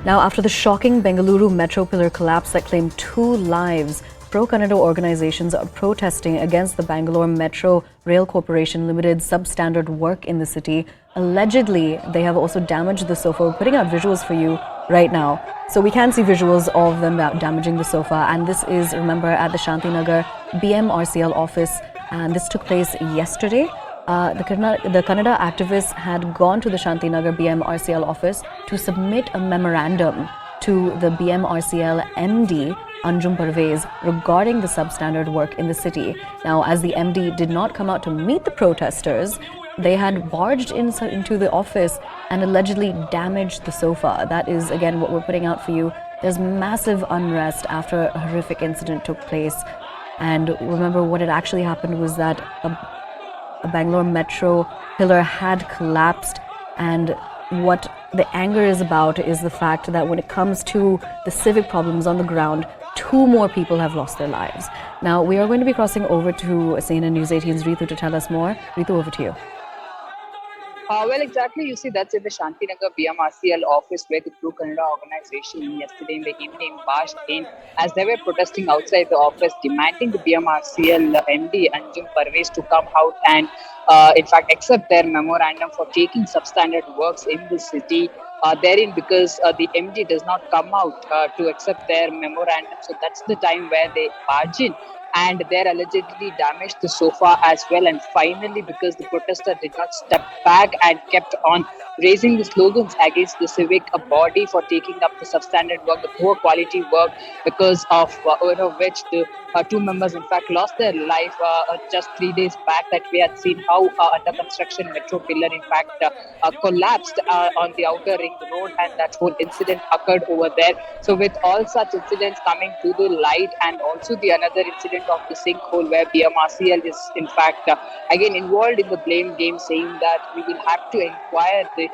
Now, after the shocking Bengaluru metro pillar collapse that claimed 2 lives, pro-Kannada organizations are protesting against the Bangalore Metro Rail Corporation Limited substandard work in the city. Allegedly, they have also damaged the sofa. We're putting out visuals for you right now. So we can see visuals of them damaging the sofa. And this is, remember, at the Shantinagar BMRCL office. And this took place yesterday. The Kannada activists had gone to the Shantinagar BMRCL office to submit a memorandum to the BMRCL MD, Anjum Parvez, regarding the substandard work in the city. Now, as the MD did not come out to meet the protesters, they had barged into the office and allegedly damaged the sofa. That is, again, what we're putting out for you. There's massive unrest after a horrific incident took place. And remember, what had actually happened was that a Bangalore metro pillar had collapsed, and what the anger is about is the fact that when it comes to the civic problems on the ground, 2 more people have lost their lives. Now, we are going to be crossing over to CNN News 18's Ritu to tell us more. Ritu, over to you. Well, exactly. You see, that's in the Shantinagar BMRCL office where the Pro Kannada organization yesterday in the evening barged in as they were protesting outside the office, demanding the BMRCL MD Anjum Parvez to come out and, in fact, accept their memorandum for taking substandard works in the city. Therein, because the MD does not come out to accept their memorandum, so that's the time where they barge in and they allegedly damaged the sofa as well. And finally, because the protester did not step back and kept on raising the slogans against the civic body for taking up the substandard work, the poor quality work, because of which the 2 members in fact lost their life just 3 days back, that we had seen how under construction metro pillar in fact collapsed on the outer ring road, and that whole incident occurred over there. So with all such incidents coming to the light, and also the another incident of the sinkhole where BMRCL is in fact again involved in the blame game, saying that we will have to inquire the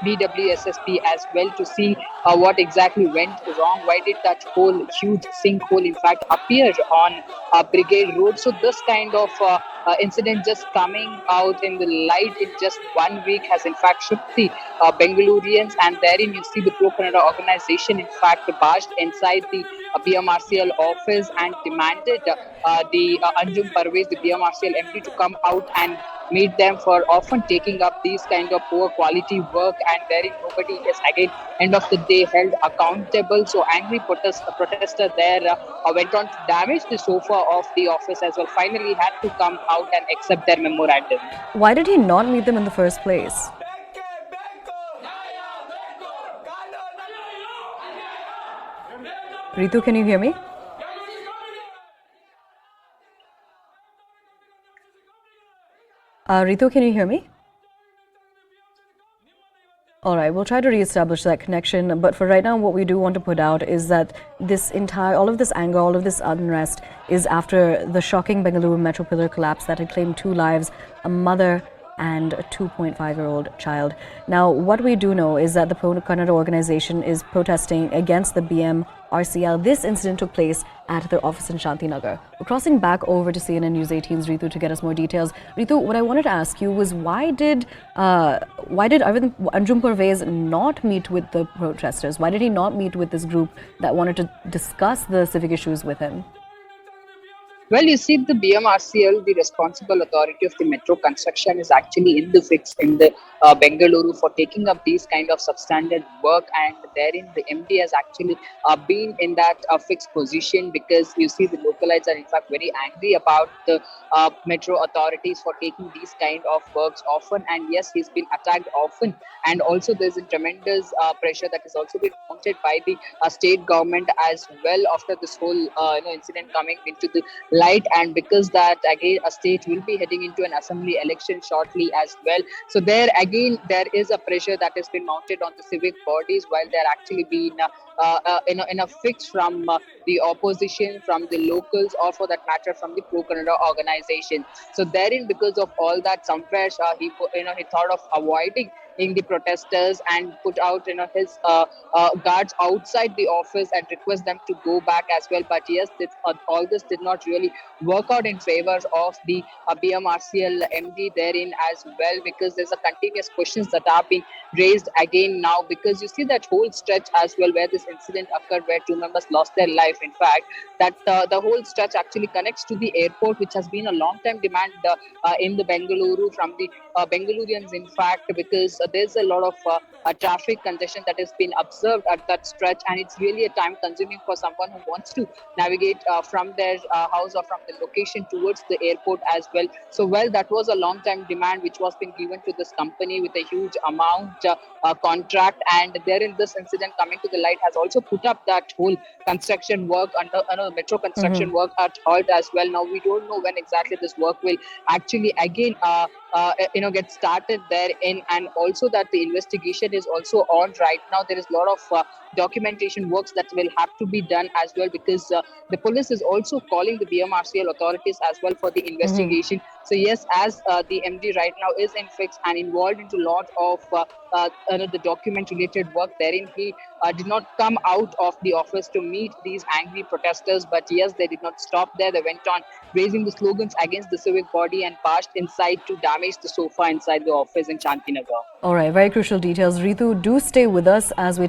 BWSSP as well to see what exactly went wrong. Why did that whole huge sinkhole in fact appear on Brigade Road? So this kind of incident just coming out in the light in just 1 week has in fact shook the Bengalurians, and therein you see the Pro Kannada organization in fact barged inside the BMRCL office and demanded the Anjum Parvez, the BMRCL MD, to come out and meet them for often taking up these kind of poor quality work, and therein nobody is again end of the day held accountable. So angry protester there went on to damage the sofa of the office as well. Finally had to come out and accept their memorandum. Why did he not meet them in the first place? Ritu, can you hear me? Ritu, can you hear me? All right, we'll try to reestablish that connection. But for right now, what we do want to put out is that all of this anger, all of this unrest is after the shocking Bengaluru metro pillar collapse that had claimed 2 lives, a mother and a 2.5-year-old child. Now, what we do know is that the Pro Kannada organization is protesting against the BMRCL. This incident took place at their office in Shantinagar. We're crossing back over to CNN News 18's Ritu to get us more details. Ritu, what I wanted to ask you was why did Anjum Parvez not meet with the protesters? Why did he not meet with this group that wanted to discuss the civic issues with him? Well, you see, the BMRCL, the responsible authority of the metro construction, is actually in the fix in the Bengaluru for taking up these kind of substandard work, and therein the MD has actually been in that fixed position, because you see the localites are in fact very angry about the metro authorities for taking these kind of works often, and yes, he's been attacked often, and also there's a tremendous pressure that has also been mounted by the state government as well after this whole incident coming into the light, and because that again a state will be heading into an assembly election shortly as well. So there again there is a pressure that has been mounted on the civic bodies, while they're actually being in a fix from the opposition, from the locals, or for that matter from the Pro Kannada organization. So therein, because of all that, somewhere he thought of avoiding in the protesters and put out his guards outside the office and request them to go back as well. But yes, all this did not really work out in favor of the BMRCL MD therein as well, because there's a continuous questions that are being raised again now, because you see that whole stretch as well where this incident occurred, where two members lost their life. In fact, that the whole stretch actually connects to the airport, which has been a long time demand in the Bengaluru from the Bengalurians, in fact, because there's a lot of traffic congestion that has been observed at that stretch, and it's really a time consuming for someone who wants to navigate from their house or from the location towards the airport as well. So, well, that was a long time demand which was being given to this company with a huge amount contract, and therein this incident coming to the light has also put up that whole construction work under metro construction work at halt as well. Now we don't know when exactly this work will actually again get started therein, and also that the investigation is also on right now. There is a lot of documentation works that will have to be done as well, because the police is also calling the BMRCL authorities as well for the investigation. So yes, as the MD right now is in fix and involved into a lot of the document related work therein, he did not come out of the office to meet these angry protesters, but yes, they did not stop there. They went on raising the slogans against the civic body and barged inside to damage the sofa inside the office in Shantinagar. All right, very crucial details. Ritu, do stay with us as we